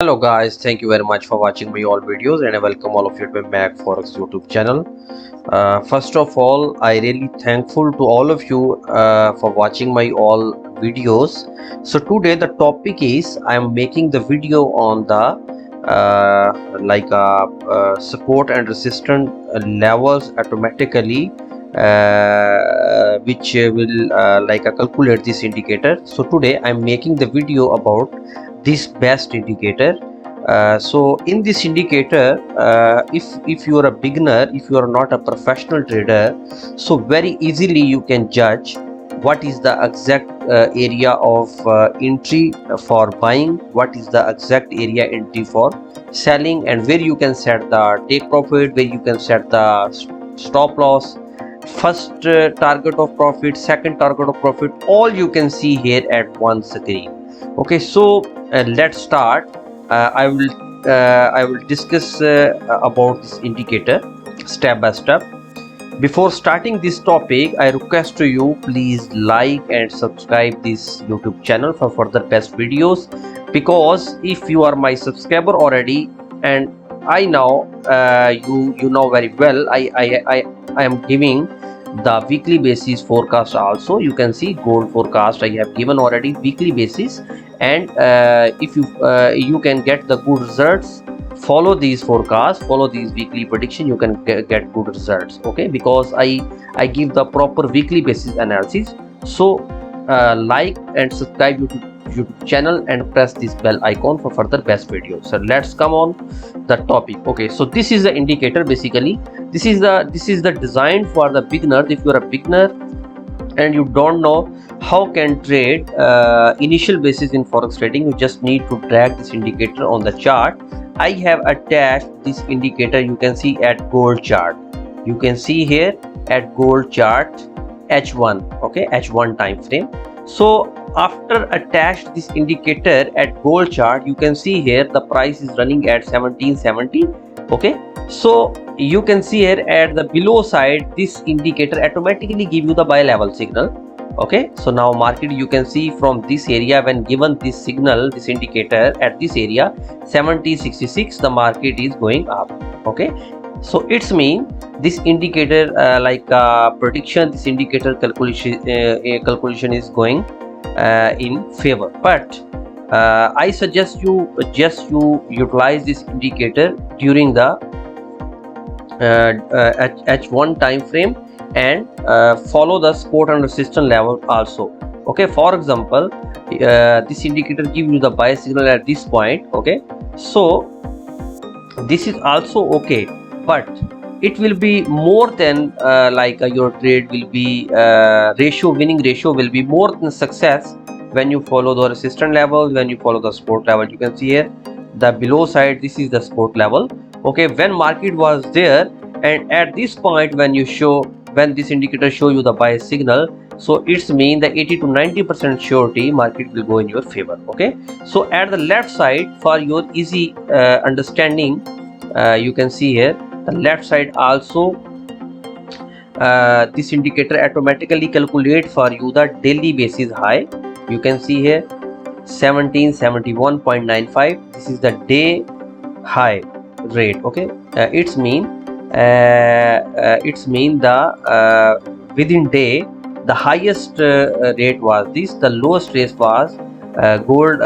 Hello guys, thank you very much for watching my all videos and I welcome all of you to my MACFXPRO YouTube channel. First of all, I really thankful to all of you for watching my all videos. So today the topic is I am making the video on the support and resistance levels automatically, which will calculate this indicator. So today I am making the video about this best indicator. So in this indicator, if you are a beginner, if you are not a professional trader, so very easily you can judge what is the exact area of entry for buying, what is the exact area entry for selling, and where you can set the take profit, where you can set the stop loss, first target of profit, second target of profit, all you can see here at one screen. Okay, so let's start. I will discuss about this indicator step by step. Before starting this topic, I request to you, please like and subscribe this YouTube channel for further best videos, because if you are my subscriber already, and I know you know very well, I am giving the weekly basis forecast also. You can see gold forecast I have given already weekly basis, and if you can get the good results, follow these forecasts, follow these weekly prediction, you can get good results. Okay, because I give the proper weekly basis analysis. So like and subscribe YouTube channel and press this bell icon for further best videos. So let's come on the topic. Okay, so this is the indicator. Basically this is the design for the beginner. If you are a beginner and you don't know how can trade initial basis in forex trading, you just need to drag this indicator on the chart. I have attached this indicator, you can see at gold chart, you can see here at gold chart H1. Okay, H1 time frame. So after attached this indicator at gold chart, you can see here the price is running at 1770. Okay, so you can see here at the below side, this indicator automatically give you the buy level signal. Okay, so now market, you can see from this area, when given this signal, this indicator at this area 7066, the market is going up. Okay, so it's mean this indicator prediction, this indicator calculation is going in favor. But I suggest you utilize this indicator during the H1 time frame, and follow the support and resistance level also. Okay, for example, this indicator gives you the buy signal at this point. Okay, so this is also okay, but it will be more than your trade will be winning ratio will be more than success when you follow the resistance level, when you follow the support level. You can see here the below side, this is the support level. Okay, when market was there, and at this point when this indicator show you the buy signal, so it's mean the 80 to 90% surety market will go in your favor. Okay, so at the left side, for your easy understanding, you can see here the left side also, this indicator automatically calculate for you the daily basis high. You can see here 1771.95, this is the day high rate. Okay, it's mean the within day the highest rate was this, the lowest rate was gold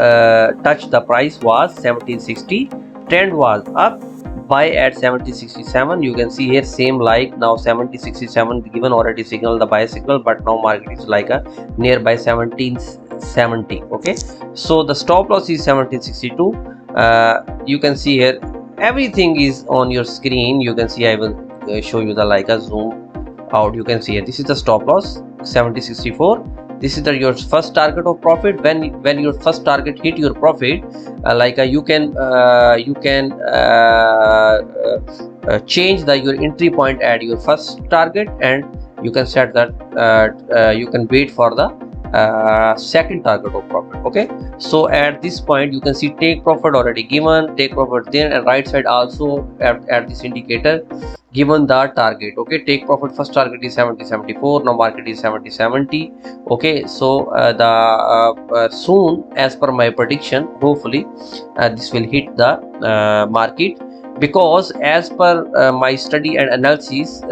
touch the price was 1760, trend was up, buy at 7067. You can see here same like now 7067 given already signal the buy signal, but now market is like a nearby 1770. Okay, so the stop loss is 1762. You can see here everything is on your screen. You can see I will show you the like a zoom out. You can see here this is the stop loss 7064. This is your first target of profit. When your first target hit your profit, you can change your entry point at your first target, and you can set that you can wait for the second target of profit. Okay, so at this point you can see take profit already given, take profit then, and right side also at this indicator given the target. Okay, take profit first target is 70.74, now market is 70.70. okay, so soon, as per my prediction, hopefully this will hit the market, because as per my study and analysis,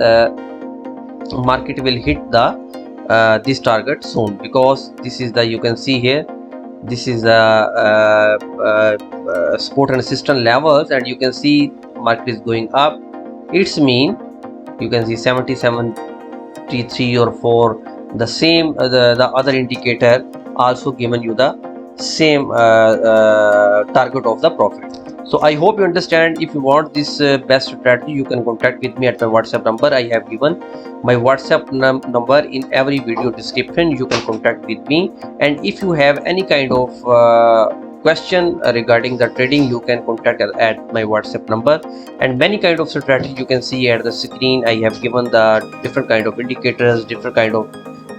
market will hit the this target soon, because this is the, you can see here, this is the support and resistance levels, and you can see market is going up. It's mean, you can see 77.3 or 4, the same the other indicator also given you the same target of the profit. So I hope you understand. If you want this best strategy, you can contact with me at my WhatsApp number. I have given my WhatsApp number in every video description. You can contact with me, and if you have any kind of question regarding the trading, you can contact at my WhatsApp number. And many kind of strategy you can see at the screen. I have given the different kind of indicators, different kind of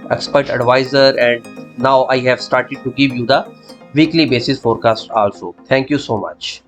expert advisor, and now I have started to give you the weekly basis forecast also. Thank you so much.